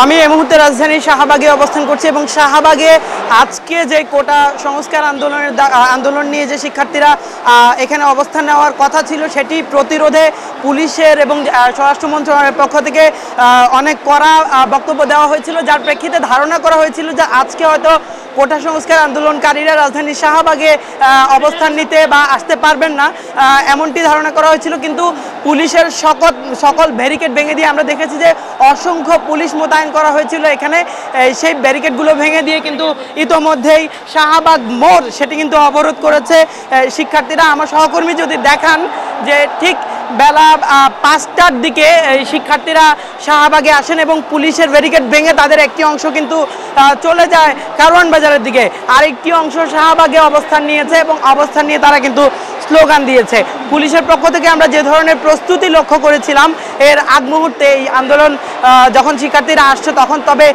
আমি এই মুহূর্তে রাজধানীর শাহবাগে অবস্থান করছি এবং শাহবাগে আজকে যে কোটা সংস্কার আন্দোলন নিয়ে যে শিক্ষার্থীরা এখানে অবস্থান নেওয়ার কথা ছিল সেটি প্রতিরোধে পুলিশের এবং স্বরাষ্ট্র মন্ত্রণালয়ের পক্ষ থেকে অনেক কড়া বক্তব্য দেওয়া হয়েছিল, যার প্রেক্ষিতে ধারণা করা হয়েছিল যে আজকে হয়তো কোটা সংস্কার আন্দোলনকারীরা রাজধানীর শাহবাগে অবস্থান নিতে বা আসতে পারবেন না, এমনটি ধারণা করা হয়েছিল। কিন্তু পুলিশের সকল ব্যারিকেড ভেঙে দিয়ে আমরা দেখেছি যে অসংখ্য পুলিশ মোতায়েন করা হয়েছিল এখানে। সেই ব্যারিকেডগুলো ভেঙে দিয়ে কিন্তু ইতোমধ্যেই শাহবাগ মোড় সেটি কিন্তু অবরোধ করেছে শিক্ষার্থীরা। আমার সহকর্মী যদি দেখান যে ঠিক বেলা 5টার দিকে শিক্ষার্থীরা শাহবাগে আসেন এবং পুলিশের ব্যারিকেড ভেঙে তাদের একটি অংশ কিন্তু চলে যায় কারওয়ান বাজারের দিকে, আরেকটি অংশ শাহবাগে অবস্থান নিয়েছে এবং অবস্থান নিয়ে তারা কিন্তু স্লোগান দিয়েছে। পুলিশের পক্ষ থেকে আমরা যে ধরনের প্রস্তুতি লক্ষ্য করেছিলাম এর আগ মুহূর্তে এই আন্দোলন যখন শিক্ষার্থীরা আসছে তখন, তবে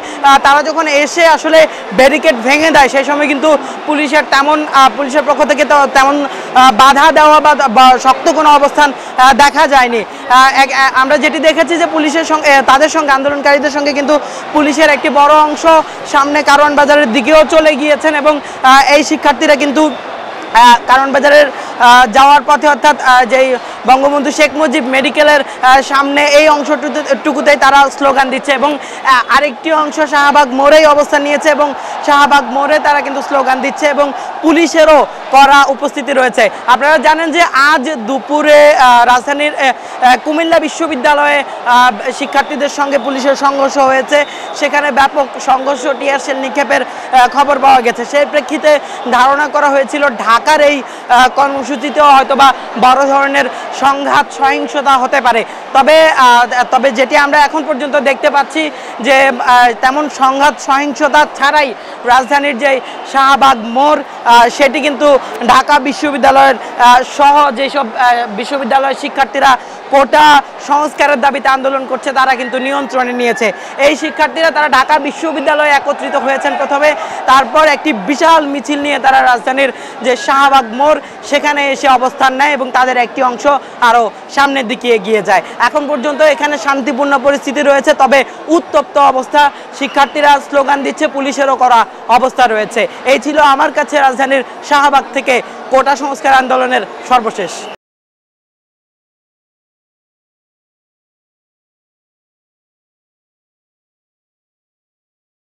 তারা যখন এসে আসলে ব্যারিকেড ভেঙে দেয় সেই সময় কিন্তু পুলিশের পক্ষ থেকে তেমন বাধা দেওয়া বা শক্ত কোনো অবস্থান দেখা যায়নি। আমরা যেটি দেখেছি যে পুলিশের সঙ্গে তাদের সঙ্গে আন্দোলনকারীদের সঙ্গে কিন্তু পুলিশের একটি বড় অংশ সামনে কারওয়ান বাজারের দিকেও চলে গিয়েছেন এবং এই শিক্ষার্থীরা কিন্তু কারওয়ান বাজারের যাওয়ার পথে অর্থাৎ যেই বঙ্গবন্ধু শেখ মুজিব মেডিকেলের সামনে এই অংশটুকুতেই তারা স্লোগান দিচ্ছে এবং আরেকটি অংশ শাহবাগ মোড়েই অবস্থান নিয়েছে এবং শাহবাগ মোড়ে তারা কিন্তু স্লোগান দিচ্ছে এবং পুলিশেরও কড়া উপস্থিতি রয়েছে। আপনারা জানেন যে আজ দুপুরে রাজধানীর কুমিল্লা বিশ্ববিদ্যালয়ে শিক্ষার্থীদের সঙ্গে পুলিশের সংঘর্ষ হয়েছে, সেখানে ব্যাপক সংঘর্ষ, টিয়ার শেল নিক্ষেপের খবর পাওয়া গেছে। সেই প্রেক্ষিতে ধারণা করা হয়েছিল ঢাকার এই কর্মসূচিতেও হয়তোবা বড় ধরনের সংঘাত সহিংসতা হতে পারে। তবে যেটি আমরা এখন পর্যন্ত দেখতে পাচ্ছি যে তেমন সংঘাত সহিংসতা ছাড়াই রাজধানীর যে শাহবাগ মোড় সেটি কিন্তু ঢাকা বিশ্ববিদ্যালয়ের সহ যেসব বিশ্ববিদ্যালয়ের শিক্ষার্থীরা কোটা সংস্কারের দাবিতে আন্দোলন করছে তারা কিন্তু নিয়ন্ত্রণে নিয়েছে। এই শিক্ষার্থীরা তারা ঢাকা বিশ্ববিদ্যালয়ে একত্রিত হয়েছেন প্রথমে, তারপর একটি বিশাল মিছিল নিয়ে তারা রাজধানীর যে শাহবাগ মোড় সেখানে এসে অবস্থান নেয় এবং তাদের একটি অংশ আরও সামনের দিকে এগিয়ে যায়। এখন পর্যন্ত এখানে শান্তিপূর্ণ পরিস্থিতি রয়েছে, তবে উত্তপ্ত অবস্থা, শিক্ষার্থীরা স্লোগান দিচ্ছে, পুলিশেরও করা অবস্থা রয়েছে। এই ছিল আমার কাছে রাজধানীর শাহবাগ থেকে কোটা সংস্কার আন্দোলনের সর্বশেষ।